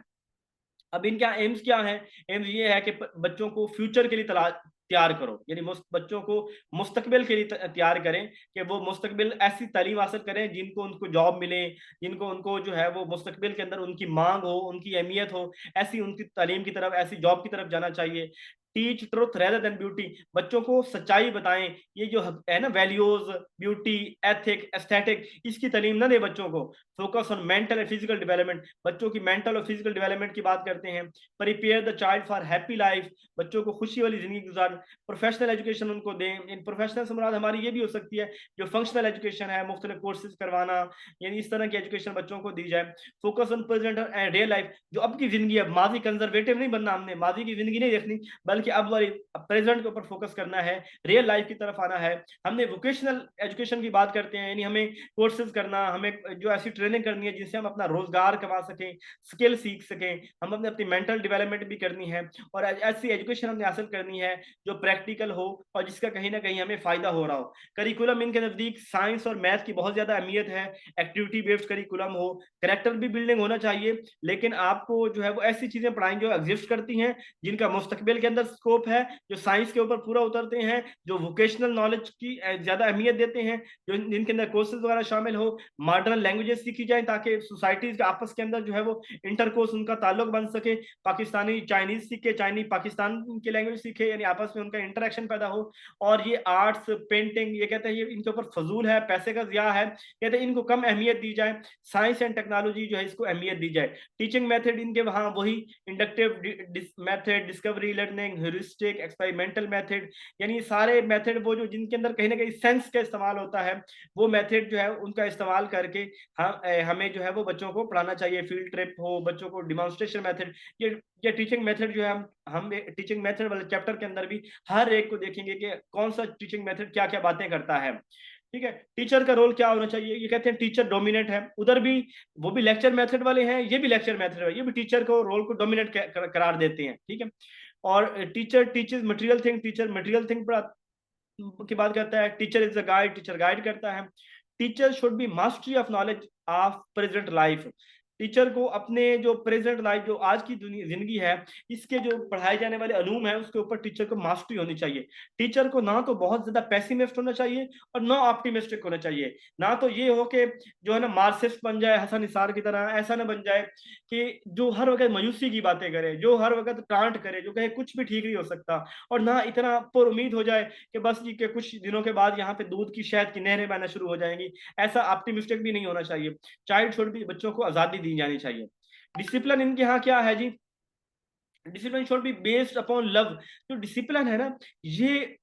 [SPEAKER 1] अब इनका एम्स क्या है? एम्स ये है कि बच्चों को फ्यूचर के लिए तैयार करो, यानी बच्चों को मुस्तकबिल के लिए तैयार करें, कि वो मुस्तकबिल ऐसी तालीम हासिल करें जिनको उनको जॉब मिले, जिनको उनको जो है वो मुस्तकबिल के अंदर उनकी मांग हो, उनकी अहमियत हो, ऐसी उनकी तालीम की तरफ, ऐसी जॉब की तरफ जाना चाहिए। Teach truth rather than beauty, बच्चों को सच्चाई बताएं। ये जो है ना वैल्यूज, ब्यूटी, एथिक, एस्थेटिक, इसकी तालीम ना दे बच्चों को। Focus on mental and physical development, बच्चों की मेंटल और फिजिकल डेवलपमेंट की बात करते हैं। Prepare the child for happy life, बच्चों को खुशी वाली जिंदगी गुजार। प्रोफेशनल एजुकेशन उनको दें, इन प्रोफेशनल से मुराद हमारी ये भी हो सकती है जो फंक्शनल एजुकेशन है, मुख्तलिफ कोर्सेज करवाना, यानी इस तरह की एजुकेशन बच्चों को दी जाए। Focus on present and real life, जो अब की जिंदगी है, माजी कंजर्वेटिव नहीं बनना, हमने माजी की जिंदगी नहीं देखनी, बल्कि अब वाली प्रेजेंट के ऊपर फोकस करना है, रियल लाइफ की तरफ आना है। हमने वोकेशनल एजुकेशन की बात करते हैं, यानी हमें कोर्सेज करना, हमें जो ऐसी ट्रेनिंग करनी है जिससे हम अपना रोजगार कमा सकें, स्किल सीख सकें, हम अपने अपनी मेंटल डेवलपमेंट भी करनी है, और ऐसी एजुकेशन हमने हासिल करनी है जो प्रैक्टिकल हो और जिसका कहीं ना कहीं हमें फायदा हो रहा हो। करिकुलम इनके नजदीक साइंस और मैथ की बहुत ज्यादा अहमियत है। एक्टिविटी बेस्ड करिकुलम हो, करेक्टर भी बिल्डिंग होना चाहिए, लेकिन आपको जो है वो ऐसी चीजें पढ़ाएं जो एग्जिस्ट करती हैं, जिनका मुस्तकबिल के अंदर स्कोप है, जो साइंस के ऊपर पूरा उतरते हैं, जो वोकेशनल नॉलेज की ज्यादा अहमियत देते हैं, जो जिनके अंदर कोर्सेज वगैरह शामिल हो। मॉडर्न लैंग्वेजेस सीखी जाए ताकि सोसाइटीज के आपस के अंदर जो है वो इंटर कोर्स उनका ताल्लुक बन सके। पाकिस्तानी चाइनीज सीखे, चाइनीज पाकिस्तान की लैंग्वेज सीखे, यानी आपस में उनका इंटरेक्शन पैदा हो। और ये आर्ट्स, पेंटिंग, ये कहते हैं ये इनके ऊपर फजूल है, पैसे का ज़िया है, कहते हैं इनको कम अहमियत दी जाए। साइंस एंड टेक्नोलॉजी जो है इसको अहमियत दी जाए। टीचिंग मेथड इनके वहाँ वही inductive method, discovery learning, heuristic, experimental method, यानी सारे मेथड वो जो जिनके अंदर कहीं ना कहीं सेंस का इस्तेमाल होता है, वो मेथड जो है उनका इस्तेमाल करके हमें जो है वो बच्चों को पढ़ाना चाहिए। फील्ड ट्रिप हो, बच्चों को डिमॉन्स्ट्रेशन मेथड, ये टीचिंग मेथड जो है हम टीचिंग मेथड वाले चैप्टर के अंदर भी हर एक को देखेंगे कि कौन सा टीचिंग मेथड क्या क्या बातें करता है। ठीक है, टीचर का रोल क्या होना चाहिए? ये कहते हैं टीचर डोमिनेट है, उधर भी वो भी लेक्चर मेथड वाले हैं, ये भी लेक्चर मेथड है, ये भी टीचर को रोल को डोमिनेट करार देते हैं। ठीक है, और teacher teachers material thing, teacher material thing की बात करता है। Teacher is a guide, teacher guide करता है। Teacher should be mastery of knowledge of present life, teacher को अपने जो प्रेजेंट लाइफ, जो आज की जिंदगी है, इसके जो पढ़ाए जाने वाले अलूम है उसके ऊपर टीचर को मास्टरी होनी चाहिए। टीचर को ना तो बहुत ज्यादा पेसिमिस्ट होना चाहिए और ना ऑप्टिमिस्टिक होना चाहिए। ना तो ये हो कि जो है ना मार्क्सिस्ट बन जाए हसन निसार की तरह, ऐसा ना बन जाए कि जो हर वक्त मायूसी की बातें करे, जो हर वक्त टांट करे, जो कहे कुछ भी ठीक नहीं हो सकता। और ना इतना पर उम्मीद हो जाए कि बस जी के कुछ दिनों के बाद यहाँ पे दूध की शहद की नहरें बहना शुरू हो जाएंगी। ऐसा ऑप्टिमिस्टिक भी नहीं होना चाहिए। चाइल्डहुड भी बच्चों को आज़ादी दी जानी चाहिए। डिसिप्लिन इनके यहाँ क्या है जी? Discipline should be based upon love. जो डिसिप्लिन है ना, ये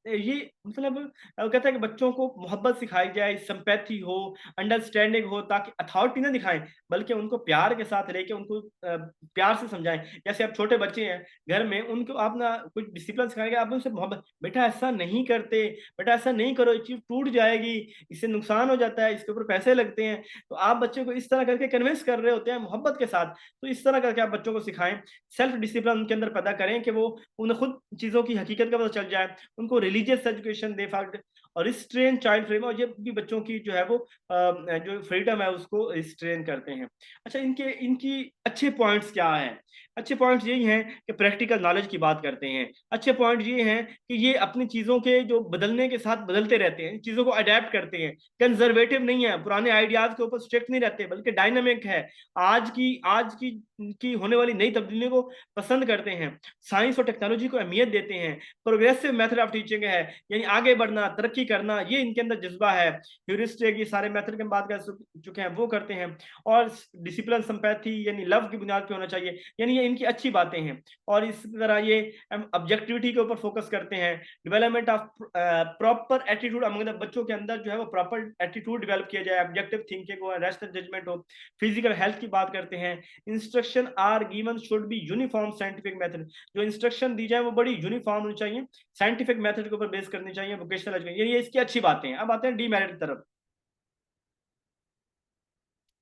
[SPEAKER 1] मतलब कहता है कि बच्चों को मोहब्बत सिखाई जाए, सिंपैथी हो, अंडरस्टैंडिंग हो, ताकि अथॉरिटी ना दिखाएं बल्कि उनको प्यार के साथ लेके उनको प्यार से समझाएं। जैसे आप छोटे बच्चे हैं घर में, उनको आप ना कुछ डिसिप्लिन सिखाएंगे, आप उनसे मोहब्बत, बेटा ऐसा नहीं करते, बेटा ऐसा नहीं करो, ये चीज टूट जाएगी, इससे नुकसान हो जाता है, इसके ऊपर पैसे लगते हैं। तो आप बच्चे को इस तरह करके कन्विंस कर रहे होते हैं मोहब्बत के साथ। तो इस तरह करके आप बच्चों को सिखाएं, सेल्फ डिसिप्लिन उनके अंदर पैदा करें कि वो उन्हें खुद चीज़ों की हकीकत का पता चल जाए। उनको रिलीजियस एजुकेशन दे फैक्ट, और रिस्ट्रेन चाइल्ड फ्रेम, और ये भी बच्चों की जो है वो जो फ्रीडम है उसको रिस्ट्रेन करते हैं। अच्छा, इनके इनकी अच्छे पॉइंट्स क्या हैं? अच्छे पॉइंट्स यही हैं कि प्रैक्टिकल नॉलेज की बात करते हैं। अच्छे पॉइंट ये हैं कि ये अपनी चीज़ों के जो बदलने के साथ बदलते रहते हैं, चीज़ों को अडेप्ट करते हैं, कंजर्वेटिव नहीं है, पुराने आइडियाज के ऊपर स्ट्रिक्ट नहीं रहते, बल्कि डायनामिक है, आज की होने वाली नई तब्दीलियों को पसंद करते हैं, साइंस और टेक्नोलॉजी को अहमियत देते हैं, प्रोग्रेसिव मेथड ऑफ टीचिंग है, यानी आगे बढ़ना, तरक्की करना, ये इनके अंदर जज्बा है। ह्यूरिस्टिक, ये सारे मेथड की हम बात कर चुके हैं, वो करते हैं। और डिसिप्लिन, सिंपैथी यानी लव की बुनियाद पे होना चाहिए, यानी ये इनकी अच्छी बातें हैं। और इस तरह ये ऑब्जेक्टिविटी के ऊपर फोकस करते हैं। Development of proper attitude among the, बच्चों के अंदर जो है वो प्रॉपर एटीट्यूड डेवलप किया जाए, ऑब्जेक्टिव थिंकिंग हो, रेशनल जजमेंट हो, फिजिकल हेल्थ की बात करते हैं। Instruction are given should be uniform scientific method, जो इंस्ट्रक्शन दी जाए वो बड़ी यूनिफॉर्म होनी चाहिए, साइंटिफिक मेथड के ऊपर बेस करनी चाहिए, वोकेशनल एजुकेशन, ये इसकी अच्छी बातें हैं। अब आते हैं डीमेरिट की तरफ।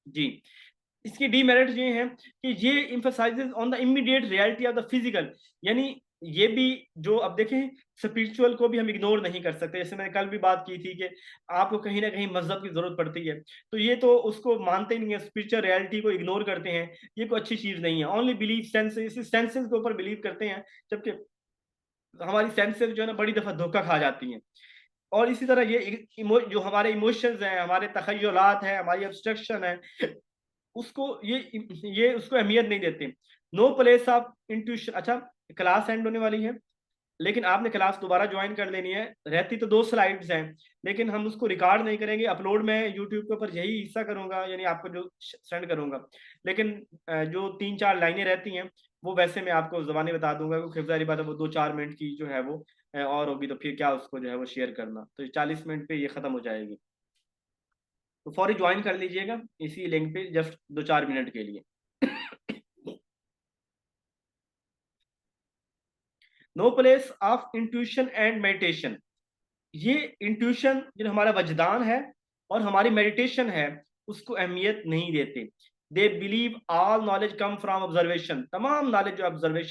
[SPEAKER 1] जी, इसकी डीमेरिट ये है कि ये emphasises on the immediate reality of the physical, यानी ये भी जो, अब देखें, स्पिरिचुअल को भी हम इग्नोर नहीं कर सकते। जैसे मैंने कल भी बात की थी कि आपको कहीं ना कहीं मजहब की जरूरत पड़ती है, तो ये तो उसको मानते ही नहीं है, स्पिरिचुअल रियलिटी को इग्नोर करते हैं। ये कोई अच्छी चीज नहीं है। ओनली बिलीव सेंसेस, सेंसेस के ऊपर बिलीव करते हैं, जबकि हमारी सेंसेस जो है ना बड़ी दफा धोखा खा जाती हैं। और इसी तरह ये जो हमारे इमोशंस हैं, हमारे तखयलात हैं, हमारी एब्स्ट्रक्शन है, उसको ये उसको अहमियत नहीं देते। No place of intuition. अच्छा, क्लास एंड होने वाली है, लेकिन आपने क्लास दोबारा ज्वाइन कर लेनी है। रहती तो 2 स्लाइड्स हैं, लेकिन हम उसको रिकॉर्ड नहीं करेंगे, अपलोड मैं यूट्यूब के ऊपर यही हिस्सा करूंगा, यानी आपको जो सेंड करूंगा। लेकिन जो 3-4 लाइनें रहती हैं वो वैसे मैं आपको ज़बानी बता दूंगा, क्योंकि जाहिर बात है वो 2-4 मिनट की जो है वो और होगी, तो फिर क्या उसको जो है वो शेयर करना, तो 40 मिनट पे ये ख़त्म हो जाएगी। तो फौरी ज्वाइन कर लीजिएगा इसी लिंक पे, जस्ट 2-4 मिनट के लिए। No place of intuition and meditation. ये इंट्यूशन जो हमारा वजदान है और हमारी मेडिटेशन है उसको अहमियत नहीं देते। They believe all knowledge come from observation, तमाम नॉलेज जो ऑब्जर्वेशन